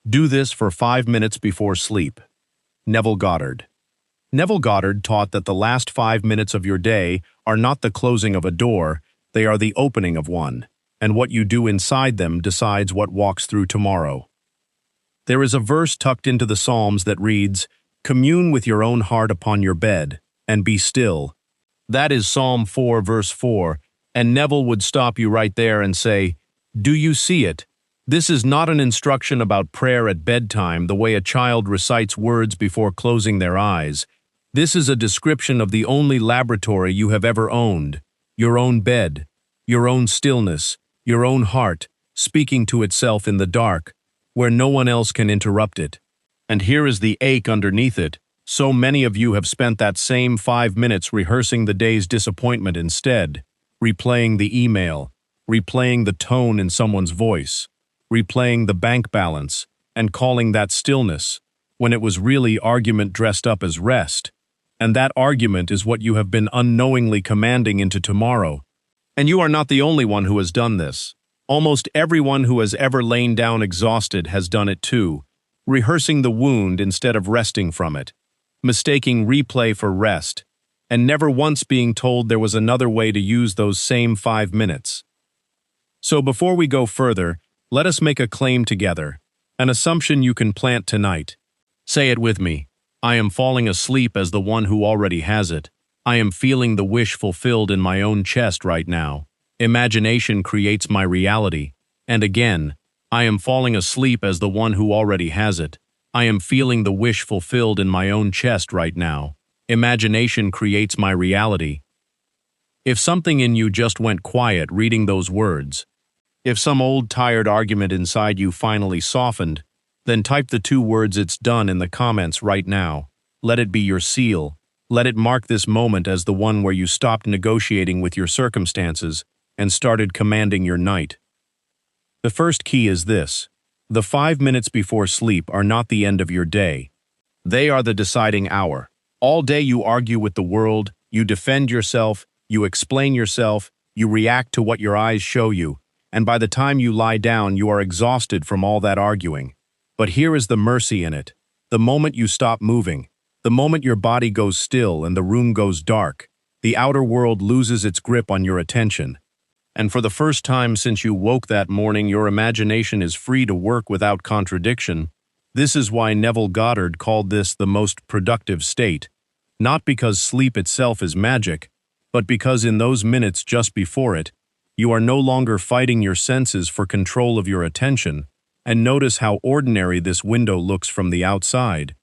Do this for 5 minutes before sleep. Neville Goddard. Neville Goddard taught that the last 5 minutes of your day are not the closing of a door, they are the opening of one, and what you do inside them decides what walks through tomorrow. There is a verse tucked into the Psalms that reads, "Commune with your own heart upon your bed, and be still." That is Psalm 4, verse 4, and Neville would stop you right there and say, "Do you see it? This is not an instruction about prayer at bedtime the way a child recites words before closing their eyes. This is a description of the only laboratory you have ever owned, your own bed, your own stillness, your own heart, speaking to itself in the dark, where no one else can interrupt it. And here is the ache underneath it. So many of you have spent that same 5 minutes rehearsing the day's disappointment instead, replaying the email, replaying the tone in someone's voice, replaying the bank balance, and calling that stillness, when it was really argument dressed up as rest. And that argument is what you have been unknowingly commanding into tomorrow. And you are not the only one who has done this. Almost everyone who has ever lain down exhausted has done it too, rehearsing the wound instead of resting from it, mistaking replay for rest, and never once being told there was another way to use those same 5 minutes. So before we go further, let us make a claim together, an assumption you can plant tonight. Say it with me. I am falling asleep as the one who already has it. I am feeling the wish fulfilled in my own chest right now. Imagination creates my reality. And again, I am falling asleep as the one who already has it. I am feeling the wish fulfilled in my own chest right now. Imagination creates my reality. If something in you just went quiet reading those words, if some old tired argument inside you finally softened, then type the 2 words "it's done" in the comments right now. Let it be your seal. Let it mark this moment as the one where you stopped negotiating with your circumstances and started commanding your night. The first key is this. The 5 minutes before sleep are not the end of your day. They are the deciding hour. All day you argue with the world, you defend yourself, you explain yourself, you react to what your eyes show you, and by the time you lie down you are exhausted from all that arguing. But here is the mercy in it. The moment you stop moving, the moment your body goes still and the room goes dark, the outer world loses its grip on your attention. And for the first time since you woke that morning, your imagination is free to work without contradiction. This is why Neville Goddard called this the most productive state. Not because sleep itself is magic, but because in those minutes just before it, you are no longer fighting your senses for control of your attention. And notice how ordinary this window looks from the outside.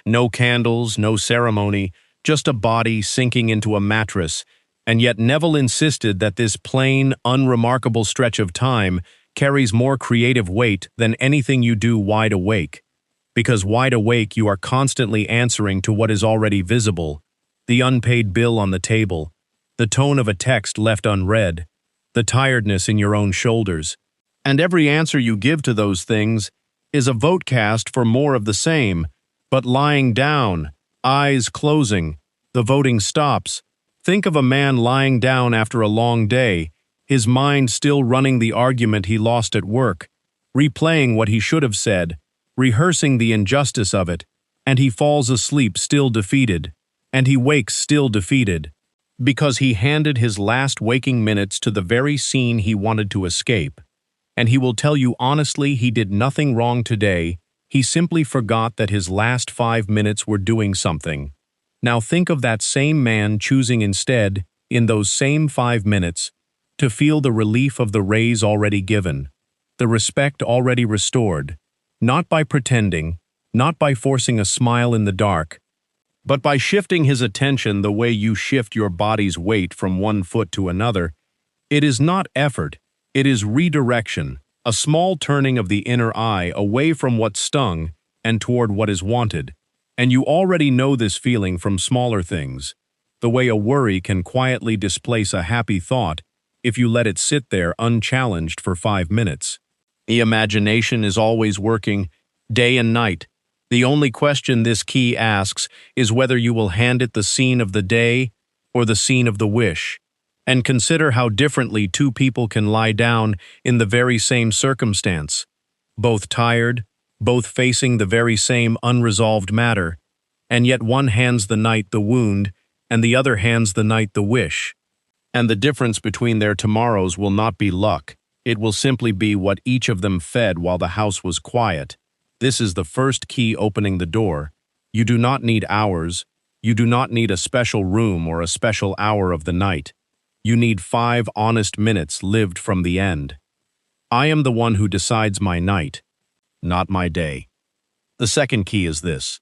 No candles, no ceremony, just a body sinking into a mattress, and yet Neville insisted that this plain, unremarkable stretch of time carries more creative weight than anything you do wide awake. Because wide awake you are constantly answering to what is already visible, the unpaid bill on the table, the tone of a text left unread, the tiredness in your own shoulders. And every answer you give to those things is a vote cast for more of the same, but lying down, eyes closing, the voting stops. Think of a man lying down after a long day, his mind still running the argument he lost at work, replaying what he should have said, rehearsing the injustice of it, and he falls asleep still defeated, and he wakes still defeated, because he handed his last waking minutes to the very scene he wanted to escape. And he will tell you honestly he did nothing wrong today, he simply forgot that his last 5 minutes were doing something. Now think of that same man choosing instead, in those same 5 minutes, to feel the relief of the raise already given, the respect already restored, not by pretending, not by forcing a smile in the dark, but by shifting his attention the way you shift your body's weight from one foot to another. It is not effort. It is redirection, a small turning of the inner eye away from what stung and toward what is wanted. And you already know this feeling from smaller things, the way a worry can quietly displace a happy thought if you let it sit there unchallenged for 5 minutes. The imagination is always working, day and night. The only question this key asks is whether you will hand it the scene of the day or the scene of the wish. And consider how differently 2 people can lie down in the very same circumstance. Both tired, both facing the very same unresolved matter, and yet one hands the night the wound, and the other hands the night the wish. And the difference between their tomorrows will not be luck, it will simply be what each of them fed while the house was quiet. This is the first key opening the door. You do not need hours, you do not need a special room or a special hour of the night. You need 5 honest minutes lived from the end. I am the one who decides my night, not my day. The second key is this.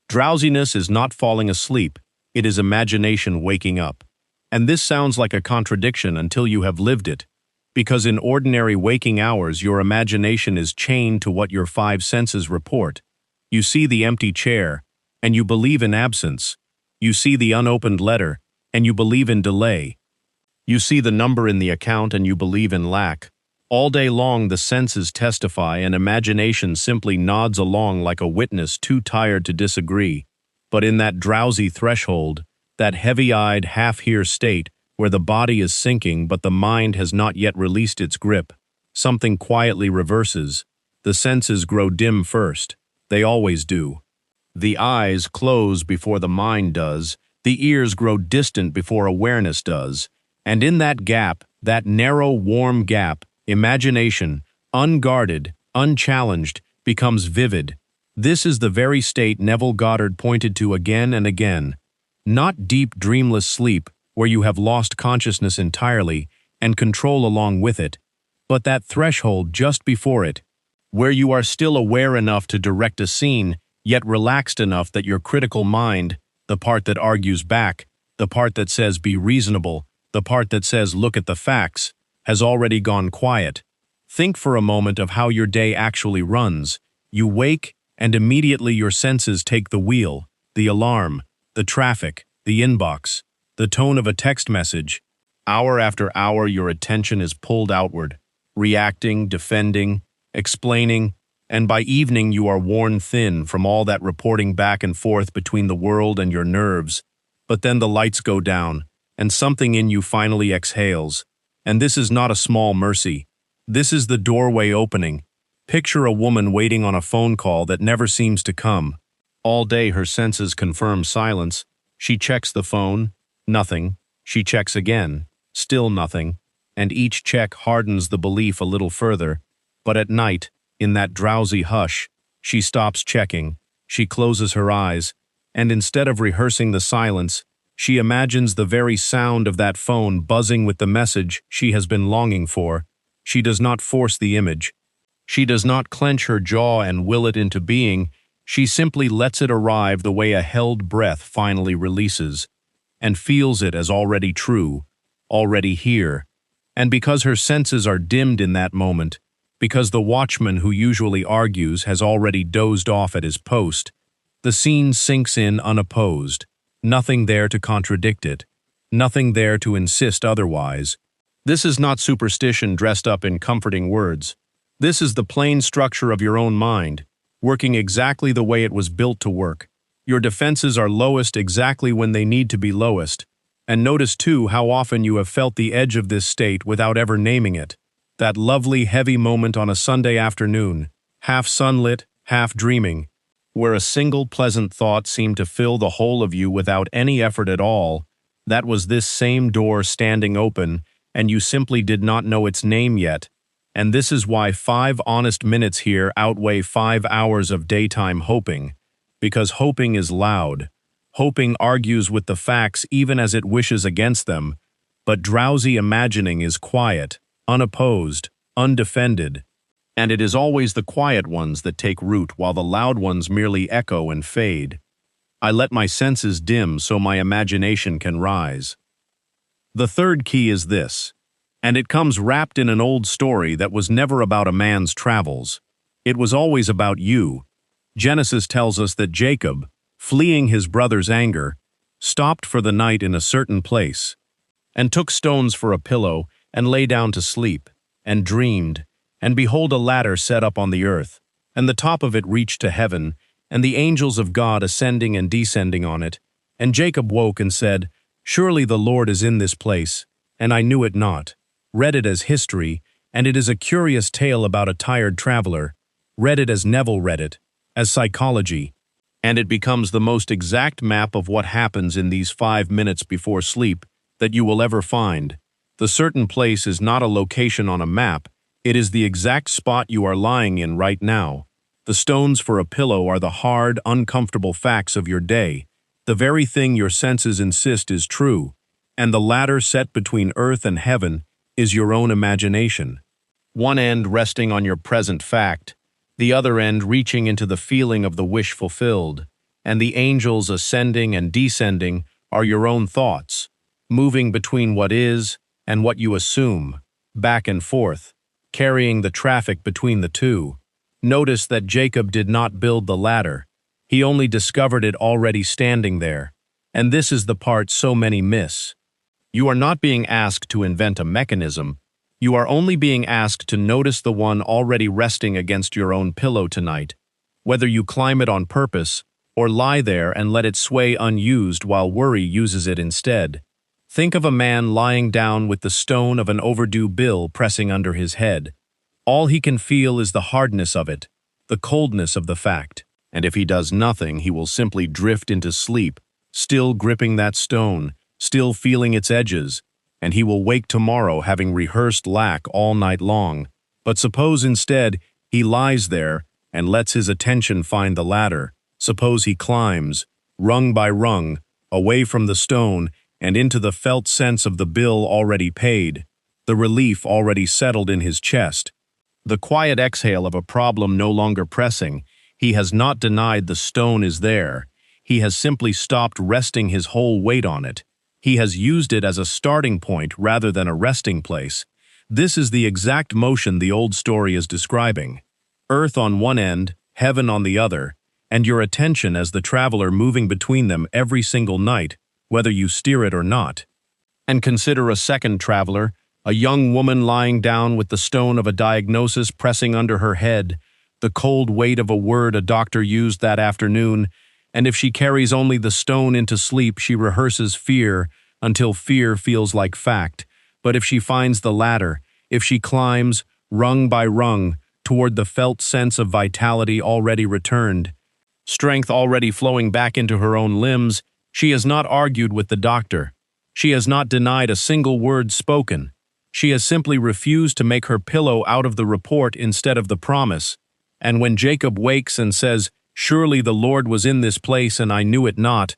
Drowsiness is not falling asleep, it is imagination waking up. And this sounds like a contradiction until you have lived it, because in ordinary waking hours your imagination is chained to what your 5 senses report. You see the empty chair, and you believe in absence. You see the unopened letter, and you believe in delay. You see the number in the account, and you believe in lack. All day long the senses testify, and imagination simply nods along like a witness too tired to disagree. But in that drowsy threshold, that heavy-eyed, half-here state, where the body is sinking but the mind has not yet released its grip, something quietly reverses. The senses grow dim first. They always do. The eyes close before the mind does. The ears grow distant before awareness does. And in that gap, that narrow, warm gap, imagination, unguarded, unchallenged, becomes vivid. This is the very state Neville Goddard pointed to again and again. Not deep, dreamless sleep, where you have lost consciousness entirely and control along with it, but that threshold just before it, where you are still aware enough to direct a scene, yet relaxed enough that your critical mind, the part that argues back, the part that says be reasonable, the part that says look at the facts, has already gone quiet. Think for a moment of how your day actually runs. You wake, and immediately your senses take the wheel, the alarm, the traffic, the inbox, the tone of a text message. Hour after hour your attention is pulled outward, reacting, defending, explaining, and by evening you are worn thin from all that reporting back and forth between the world and your nerves. But then the lights go down, and something in you finally exhales. And this is not a small mercy. This is the doorway opening. Picture a woman waiting on a phone call that never seems to come. All day her senses confirm silence. She checks the phone. Nothing. She checks again. Still nothing. And each check hardens the belief a little further. But at night, in that drowsy hush, she stops checking. She closes her eyes. And instead of rehearsing the silence, she imagines the very sound of that phone buzzing with the message she has been longing for. She does not force the image. She does not clench her jaw and will it into being. She simply lets it arrive the way a held breath finally releases, and feels it as already true, already here. And because her senses are dimmed in that moment, because the watchman who usually argues has already dozed off at his post, the scene sinks in unopposed. Nothing there to contradict it, nothing there to insist otherwise. This is not superstition dressed up in comforting words. This is the plain structure of your own mind, working exactly the way it was built to work. Your defenses are lowest exactly when they need to be lowest. And notice too how often you have felt the edge of this state without ever naming it. That lovely, heavy moment on a Sunday afternoon, half sunlit, half dreaming, where a single pleasant thought seemed to fill the whole of you without any effort at all. That was this same door standing open, and you simply did not know its name yet. And this is why 5 honest minutes here outweigh 5 hours of daytime hoping. Because hoping is loud. Hoping argues with the facts even as it wishes against them. But drowsy imagining is quiet, unopposed, undefended. And it is always the quiet ones that take root while the loud ones merely echo and fade. I let my senses dim so my imagination can rise. The third key is this, and it comes wrapped in an old story that was never about a man's travels. It was always about you. Genesis tells us that Jacob, fleeing his brother's anger, stopped for the night in a certain place, and took stones for a pillow, and lay down to sleep, and dreamed, and behold a ladder set up on the earth, and the top of it reached to heaven, and the angels of God ascending and descending on it. And Jacob woke and said, Surely the Lord is in this place, and I knew it not. Read it as history, and it is a curious tale about a tired traveler. Read it as Neville read it, as psychology, and it becomes the most exact map of what happens in these 5 minutes before sleep that you will ever find. The certain place is not a location on a map, it is the exact spot you are lying in right now. The stones for a pillow are the hard, uncomfortable facts of your day, the very thing your senses insist is true, and the ladder set between earth and heaven is your own imagination. One end resting on your present fact, the other end reaching into the feeling of the wish fulfilled, and the angels ascending and descending are your own thoughts, moving between what is and what you assume, back and forth, carrying the traffic between the two. Notice that Jacob did not build the ladder. He only discovered it already standing there. And this is the part so many miss. You are not being asked to invent a mechanism. You are only being asked to notice the one already resting against your own pillow tonight, whether you climb it on purpose or lie there and let it sway unused while worry uses it instead. Think of a man lying down with the stone of an overdue bill pressing under his head. All he can feel is the hardness of it, the coldness of the fact, and if he does nothing, he will simply drift into sleep, still gripping that stone, still feeling its edges, and he will wake tomorrow having rehearsed lack all night long. But suppose instead he lies there and lets his attention find the ladder. Suppose he climbs, rung by rung, away from the stone and into the felt sense of the bill already paid, the relief already settled in his chest. The quiet exhale of a problem no longer pressing. He has not denied the stone is there. He has simply stopped resting his whole weight on it. He has used it as a starting point rather than a resting place. This is the exact motion the old story is describing. Earth on one end, heaven on the other, and your attention as the traveler moving between them every single night, whether you steer it or not. And consider a second traveler, a young woman lying down with the stone of a diagnosis pressing under her head, the cold weight of a word a doctor used that afternoon, and if she carries only the stone into sleep, she rehearses fear until fear feels like fact. But if she finds the ladder, if she climbs, rung by rung, toward the felt sense of vitality already returned, strength already flowing back into her own limbs, she has not argued with the doctor. She has not denied a single word spoken. She has simply refused to make her pillow out of the report instead of the promise. And when Jacob wakes and says, "Surely the Lord was in this place and I knew it not,"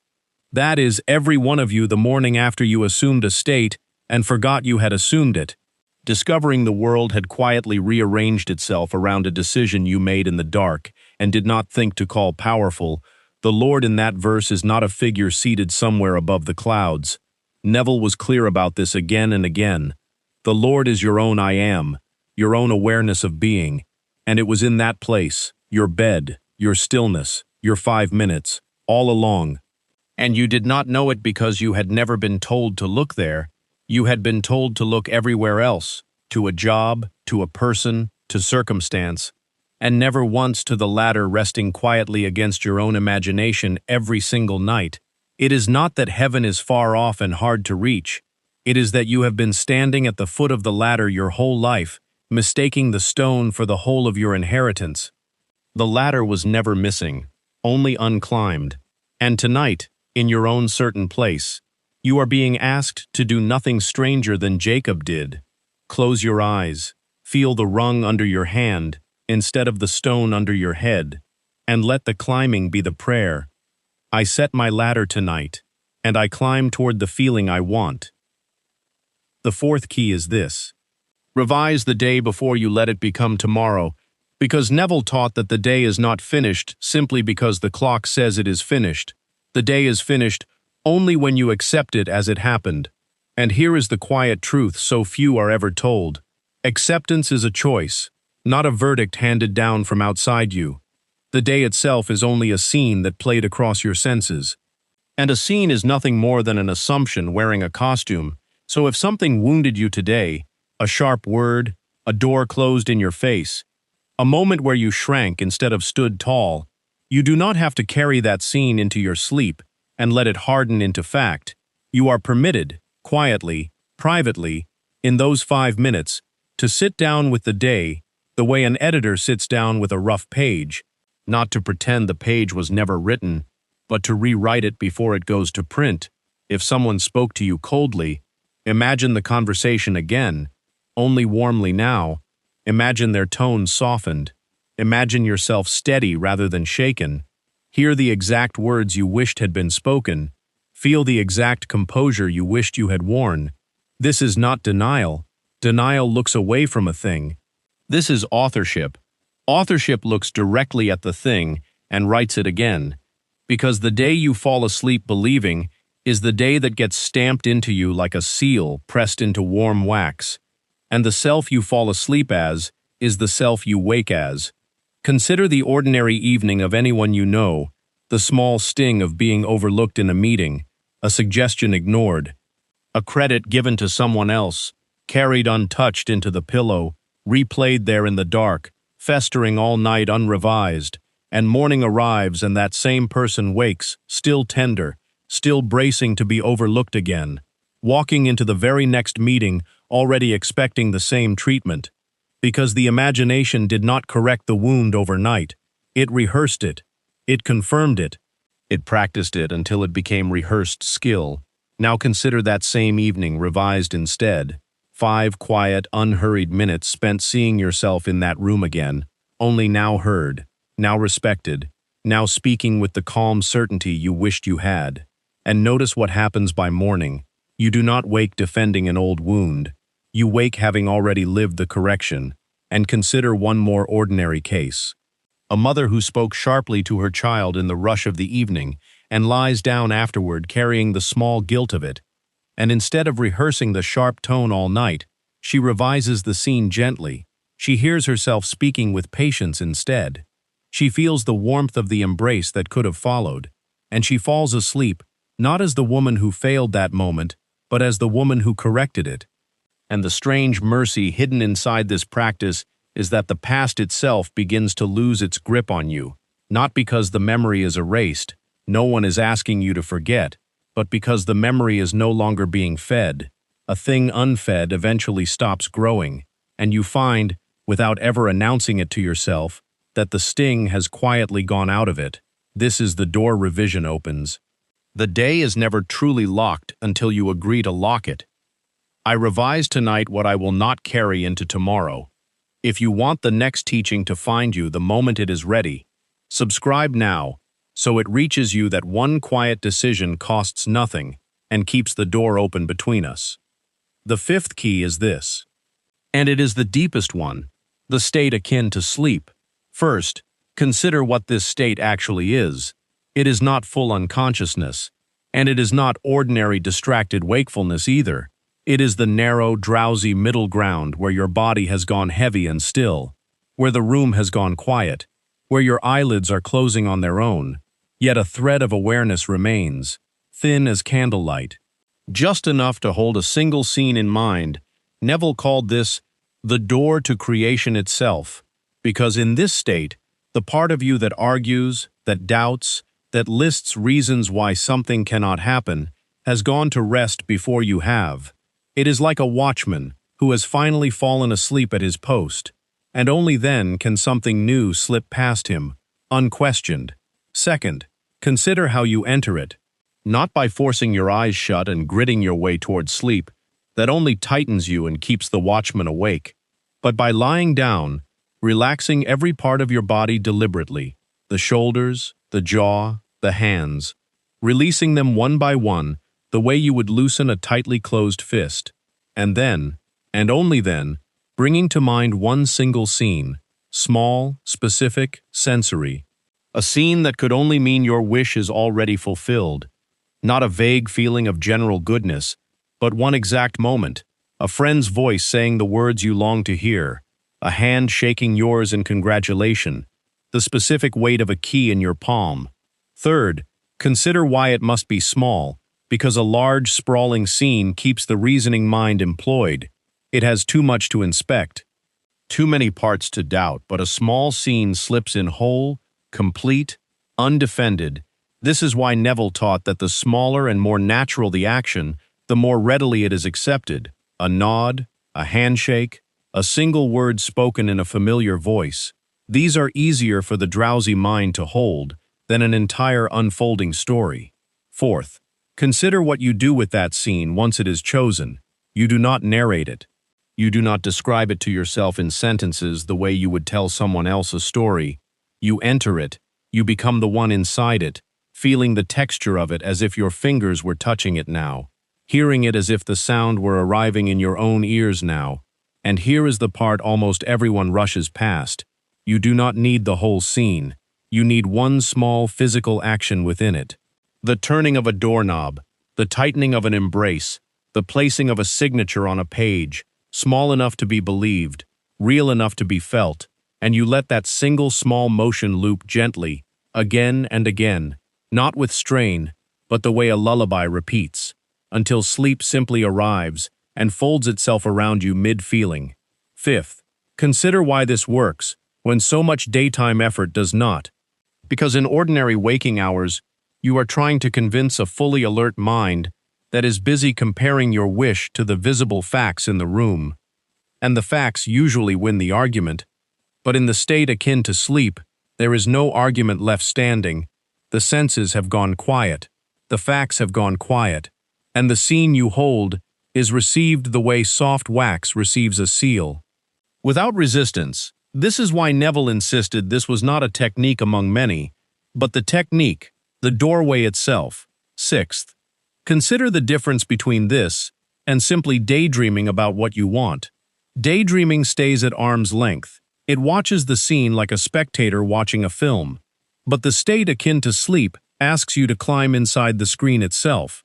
that is every one of you the morning after you assumed a state and forgot you had assumed it. Discovering the world had quietly rearranged itself around a decision you made in the dark and did not think to call powerful, the Lord in that verse is not a figure seated somewhere above the clouds. Neville was clear about this again and again. The Lord is your own I am, your own awareness of being, and it was in that place, your bed, your stillness, your 5 minutes, all along. And you did not know it because you had never been told to look there. You had been told to look everywhere else, to a job, to a person, to circumstance, and never once to the ladder resting quietly against your own imagination every single night. It is not that heaven is far off and hard to reach. It is that you have been standing at the foot of the ladder your whole life, mistaking the stone for the whole of your inheritance. The ladder was never missing, only unclimbed. And tonight, in your own certain place, you are being asked to do nothing stranger than Jacob did. Close your eyes, feel the rung under your hand instead of the stone under your head, and let the climbing be the prayer. I set my ladder tonight, and I climb toward the feeling I want. The fourth key is this. Revise the day before you let it become tomorrow, because Neville taught that the day is not finished simply because the clock says it is finished. The day is finished only when you accept it as it happened. And here is the quiet truth so few are ever told. Acceptance is a choice, not a verdict handed down from outside you. The day itself is only a scene that played across your senses. And a scene is nothing more than an assumption wearing a costume. So if something wounded you today, a sharp word, a door closed in your face, a moment where you shrank instead of stood tall, you do not have to carry that scene into your sleep and let it harden into fact. You are permitted, quietly, privately, in those 5 minutes, to sit down with the day The way an editor sits down with a rough page, not to pretend the page was never written, but to rewrite it before it goes to print. If someone spoke to you coldly, imagine the conversation again, only warmly now. Imagine their tone softened. Imagine yourself steady rather than shaken. Hear the exact words you wished had been spoken. Feel the exact composure you wished you had worn. This is not denial. Denial looks away from a thing. This is authorship. Authorship looks directly at the thing and writes it again. Because the day you fall asleep believing is the day that gets stamped into you like a seal pressed into warm wax. And the self you fall asleep as is the self you wake as. Consider the ordinary evening of anyone you know, the small sting of being overlooked in a meeting, a suggestion ignored, a credit given to someone else, carried untouched into the pillow, replayed there in the dark, festering all night unrevised, and morning arrives and that same person wakes, still tender, still bracing to be overlooked again, walking into the very next meeting already expecting the same treatment. Because the imagination did not correct the wound overnight, it rehearsed it, it confirmed it, it practiced it until it became rehearsed skill. Now consider that same evening revised instead. 5 quiet, unhurried minutes spent seeing yourself in that room again, only now heard, now respected, now speaking with the calm certainty you wished you had. And notice what happens by morning. You do not wake defending an old wound. You wake having already lived the correction. And consider one more ordinary case. A mother who spoke sharply to her child in the rush of the evening and lies down afterward carrying the small guilt of it. And instead of rehearsing the sharp tone all night, she revises the scene gently. She hears herself speaking with patience instead. She feels the warmth of the embrace that could have followed, and she falls asleep, not as the woman who failed that moment, but as the woman who corrected it. And the strange mercy hidden inside this practice is that the past itself begins to lose its grip on you, not because the memory is erased, no one is asking you to forget, but because the memory is no longer being fed. A thing unfed eventually stops growing, and you find, without ever announcing it to yourself, that the sting has quietly gone out of it. This is the door revision opens. The day is never truly locked until you agree to lock it. I revise tonight what I will not carry into tomorrow. If you want the next teaching to find you the moment it is ready, subscribe now, so it reaches you that one quiet decision costs nothing and keeps the door open between us. The 5th key is this, and it is the deepest one, the state akin to sleep. First, consider what this state actually is. It is not full unconsciousness, and it is not ordinary distracted wakefulness either. It is the narrow, drowsy middle ground where your body has gone heavy and still, where the room has gone quiet, where your eyelids are closing on their own, yet a thread of awareness remains, thin as candlelight, just enough to hold a single scene in mind. Neville called this the door to creation itself, because in this state, the part of you that argues, that doubts, that lists reasons why something cannot happen, has gone to rest before you have. It is like a watchman who has finally fallen asleep at his post, and only then can something new slip past him, unquestioned. Second, consider how you enter it, not by forcing your eyes shut and gritting your way toward sleep, that only tightens you and keeps the watchman awake, but by lying down, relaxing every part of your body deliberately, the shoulders, the jaw, the hands, releasing them one by one, the way you would loosen a tightly closed fist, and then, and only then, bringing to mind one single scene, small, specific, sensory, a scene that could only mean your wish is already fulfilled, not a vague feeling of general goodness, but one exact moment, a friend's voice saying the words you long to hear, a hand shaking yours in congratulation, the specific weight of a key in your palm. Third, consider why it must be small, because a large, sprawling scene keeps the reasoning mind employed. It has too much to inspect, too many parts to doubt, but a small scene slips in whole, complete, undefended. This is why Neville taught that the smaller and more natural the action, the more readily it is accepted. A nod, a handshake, a single word spoken in a familiar voice. These are easier for the drowsy mind to hold than an entire unfolding story. Fourth, consider what you do with that scene once it is chosen. You do not narrate it. You do not describe it to yourself in sentences the way you would tell someone else a story. You enter it. You become the one inside it, feeling the texture of it as if your fingers were touching it now, hearing it as if the sound were arriving in your own ears now. And here is the part almost everyone rushes past. You do not need the whole scene. You need one small physical action within it. The turning of a doorknob, the tightening of an embrace, the placing of a signature on a page, small enough to be believed, real enough to be felt, and you let that single small motion loop gently, again and again, not with strain, but the way a lullaby repeats, until sleep simply arrives and folds itself around you mid-feeling. Fifth, consider why this works when so much daytime effort does not. Because in ordinary waking hours, you are trying to convince a fully alert mind that is busy comparing your wish to the visible facts in the room. And the facts usually win the argument. But in the state akin to sleep, there is no argument left standing. The senses have gone quiet. The facts have gone quiet. And the scene you hold is received the way soft wax receives a seal. Without resistance. This is why Neville insisted this was not a technique among many, but the technique, the doorway itself. Sixth, consider the difference between this and simply daydreaming about what you want. Daydreaming stays at arm's length. It watches the scene like a spectator watching a film. But the state akin to sleep asks you to climb inside the screen itself.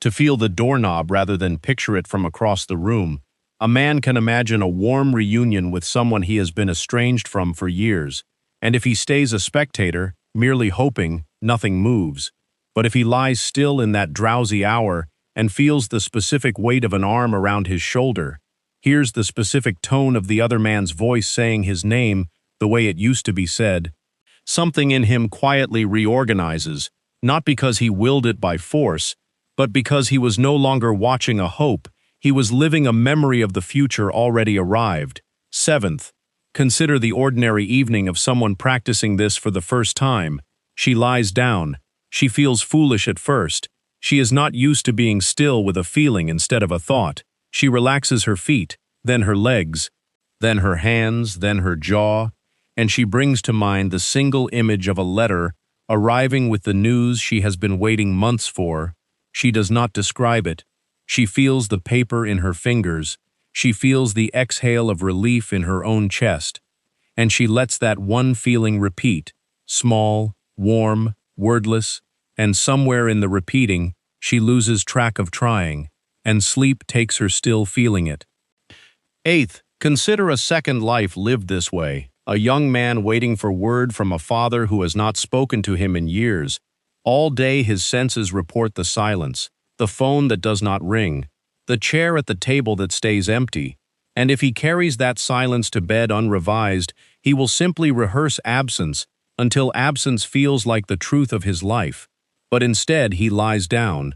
To feel the doorknob rather than picture it from across the room, a man can imagine a warm reunion with someone he has been estranged from for years, and if he stays a spectator, merely hoping, nothing moves. But if he lies still in that drowsy hour and feels the specific weight of an arm around his shoulder, hears the specific tone of the other man's voice saying his name the way it used to be said, something in him quietly reorganizes, not because he willed it by force, but because he was no longer watching a hope. He was living a memory of the future already arrived. Seventh, consider the ordinary evening of someone practicing this for the first time. She lies down. She feels foolish at first. She is not used to being still with a feeling instead of a thought. She relaxes her feet, then her legs, then her hands, then her jaw, and she brings to mind the single image of a letter arriving with the news she has been waiting months for. She does not describe it. She feels the paper in her fingers. She feels the exhale of relief in her own chest. And she lets that one feeling repeat, small, warm, wordless, and somewhere in the repeating, she loses track of trying, and sleep takes her still feeling it. Eighth, consider a second life lived this way. A young man waiting for word from a father who has not spoken to him in years. All day his senses report the silence, the phone that does not ring, the chair at the table that stays empty, and if he carries that silence to bed unrevised, he will simply rehearse absence until absence feels like the truth of his life. But instead he lies down.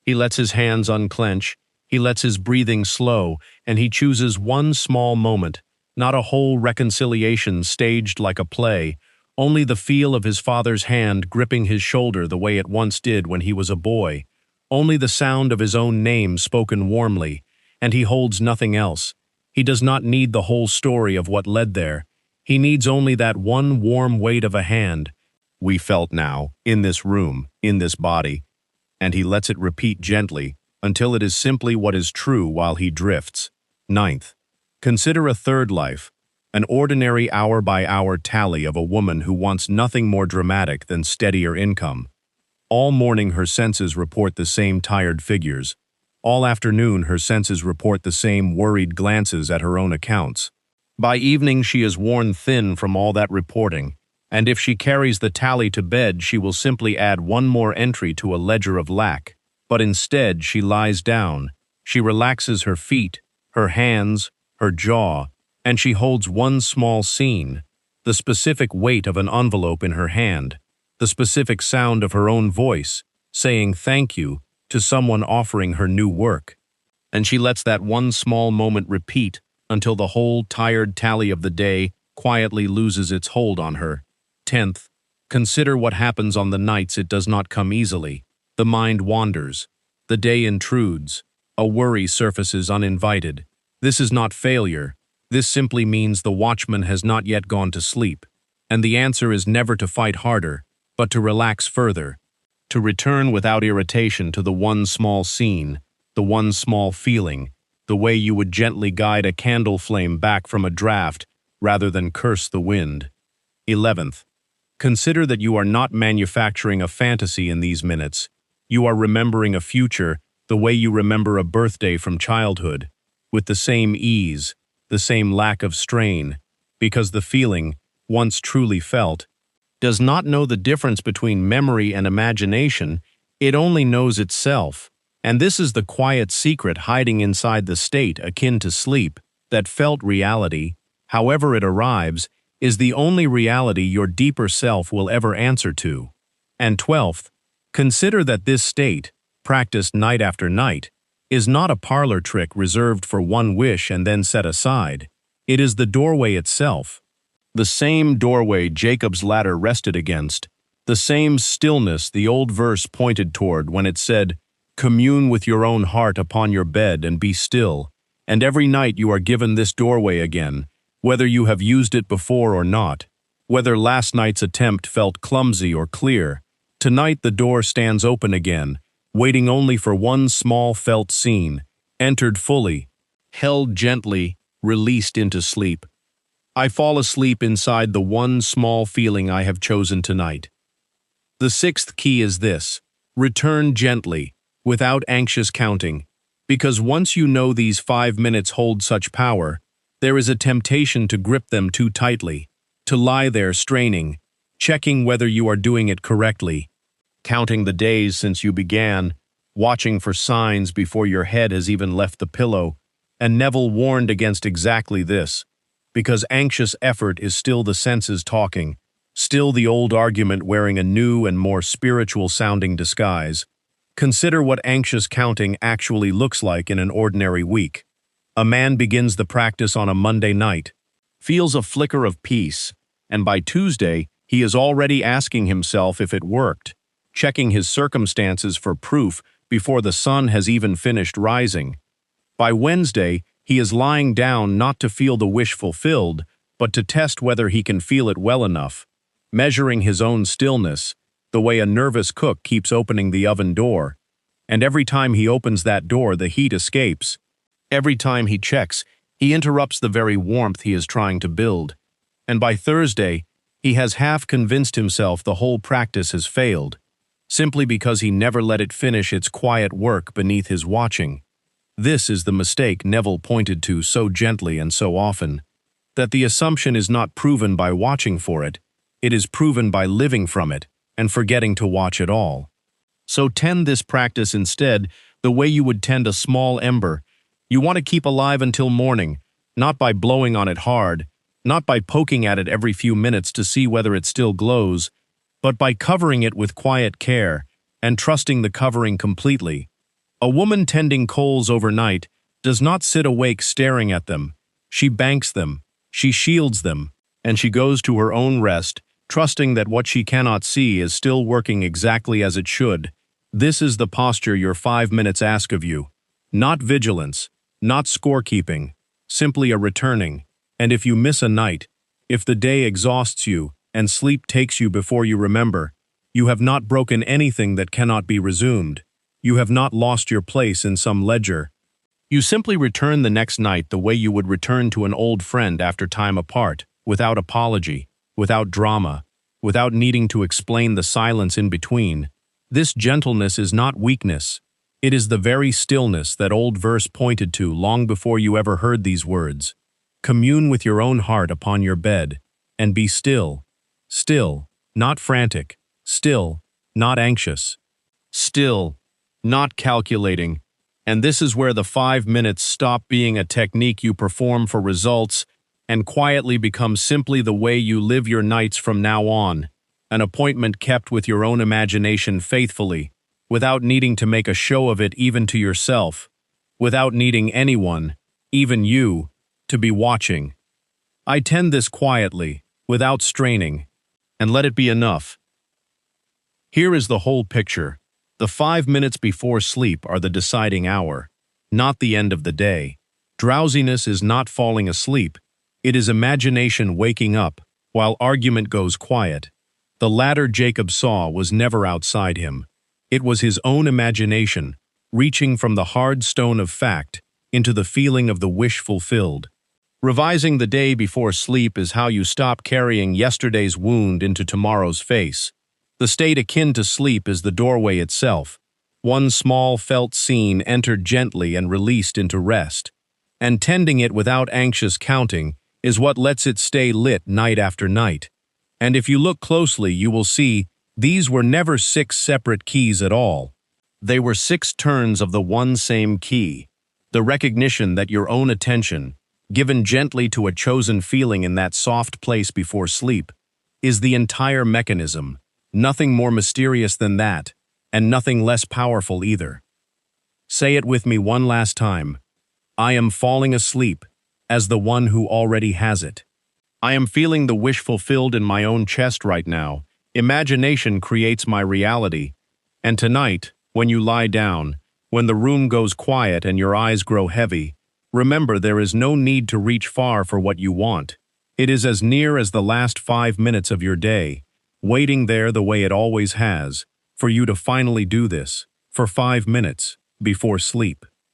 He lets his hands unclench, he lets his breathing slow, and he chooses one small moment, not a whole reconciliation staged like a play, only the feel of his father's hand gripping his shoulder the way it once did when he was a boy. Only the sound of his own name spoken warmly, and he holds nothing else. He does not need the whole story of what led there. He needs only that one warm weight of a hand we felt now, in this room, in this body, and he lets it repeat gently until it is simply what is true while he drifts. Ninth, consider a third life, an ordinary hour-by-hour tally of a woman who wants nothing more dramatic than steadier income. All morning her senses report the same tired figures. All afternoon her senses report the same worried glances at her own accounts. By evening she is worn thin from all that reporting, and if she carries the tally to bed she will simply add one more entry to a ledger of lack. But instead she lies down, she relaxes her feet, her hands, her jaw, and she holds one small scene, the specific weight of an envelope in her hand, the specific sound of her own voice, saying thank you to someone offering her new work. And she lets that one small moment repeat until the whole tired tally of the day quietly loses its hold on her. 10th, consider what happens on the nights it does not come easily. The mind wanders. The day intrudes. A worry surfaces uninvited. This is not failure. This simply means the watchman has not yet gone to sleep. And the answer is never to fight harder, but to relax further, to return without irritation to the one small scene, the one small feeling, the way you would gently guide a candle flame back from a draft rather than curse the wind. 11th, consider that you are not manufacturing a fantasy in these minutes. You are remembering a future the way you remember a birthday from childhood, with the same ease, the same lack of strain, because the feeling, once truly felt, does not know the difference between memory and imagination. It only knows itself. And this is the quiet secret hiding inside the state akin to sleep, that felt reality, however it arrives, is the only reality your deeper self will ever answer to. And 12th, consider that this state, practiced night after night, is not a parlor trick reserved for one wish and then set aside. It is the doorway itself. The same doorway Jacob's ladder rested against, the same stillness the old verse pointed toward when it said, "Commune with your own heart upon your bed and be still," and every night you are given this doorway again, whether you have used it before or not, whether last night's attempt felt clumsy or clear. Tonight the door stands open again, waiting only for one small felt scene, entered fully, held gently, released into sleep. I fall asleep inside the one small feeling I have chosen tonight. The 6th key is this: return gently, without anxious counting, because once you know these 5 minutes hold such power, there is a temptation to grip them too tightly, to lie there straining, checking whether you are doing it correctly, counting the days since you began, watching for signs before your head has even left the pillow. And Neville warned against exactly this, because anxious effort is still the senses talking, still the old argument wearing a new and more spiritual-sounding disguise. Consider what anxious counting actually looks like in an ordinary week. A man begins the practice on a Monday night, feels a flicker of peace, and by Tuesday he is already asking himself if it worked, checking his circumstances for proof before the sun has even finished rising. By Wednesday, he is lying down not to feel the wish fulfilled, but to test whether he can feel it well enough, measuring his own stillness, the way a nervous cook keeps opening the oven door. And every time he opens that door, the heat escapes. Every time he checks, he interrupts the very warmth he is trying to build. And by Thursday, he has half convinced himself the whole practice has failed, simply because he never let it finish its quiet work beneath his watching. This is the mistake Neville pointed to so gently and so often, that the assumption is not proven by watching for it, it is proven by living from it and forgetting to watch at all. So tend this practice instead the way you would tend a small ember. You want to keep alive until morning, not by blowing on it hard, not by poking at it every few minutes to see whether it still glows, but by covering it with quiet care and trusting the covering completely. A woman tending coals overnight does not sit awake staring at them. She banks them, she shields them, and she goes to her own rest, trusting that what she cannot see is still working exactly as it should. This is the posture your 5 minutes ask of you. Not vigilance, not scorekeeping, simply a returning. And if you miss a night, if the day exhausts you and sleep takes you before you remember, you have not broken anything that cannot be resumed. You have not lost your place in some ledger. You simply return the next night the way you would return to an old friend after time apart, without apology, without drama, without needing to explain the silence in between. This gentleness is not weakness. It is the very stillness that old verse pointed to long before you ever heard these words. Commune with your own heart upon your bed, and be still. Still, not frantic. Still, not anxious. Still, not calculating. And this is where the 5 minutes stop being a technique you perform for results and quietly become simply the way you live your nights from now on, an appointment kept with your own imagination faithfully, without needing to make a show of it even to yourself, without needing anyone, even you, to be watching. I tend this quietly, without straining, and let it be enough. Here is the whole picture. The 5 minutes before sleep are the deciding hour, not the end of the day. Drowsiness is not falling asleep. It is imagination waking up, while argument goes quiet. The ladder Jacob saw was never outside him. It was his own imagination, reaching from the hard stone of fact into the feeling of the wish fulfilled. Revising the day before sleep is how you stop carrying yesterday's wound into tomorrow's face. The state akin to sleep is the doorway itself. One small felt scene entered gently and released into rest. And tending it without anxious counting is what lets it stay lit night after night. And if you look closely, you will see these were never 6 separate keys at all. They were 6 turns of the one same key. The recognition that your own attention, given gently to a chosen feeling in that soft place before sleep, is the entire mechanism. Nothing more mysterious than that, and nothing less powerful either. Say it with me one last time. I am falling asleep as the one who already has it. I am feeling the wish fulfilled in my own chest right now. Imagination creates my reality. And tonight, when you lie down, when the room goes quiet and your eyes grow heavy, remember there is no need to reach far for what you want. It is as near as the last 5 minutes of your day, waiting there the way it always has, for you to finally do this, for 5 minutes, before sleep.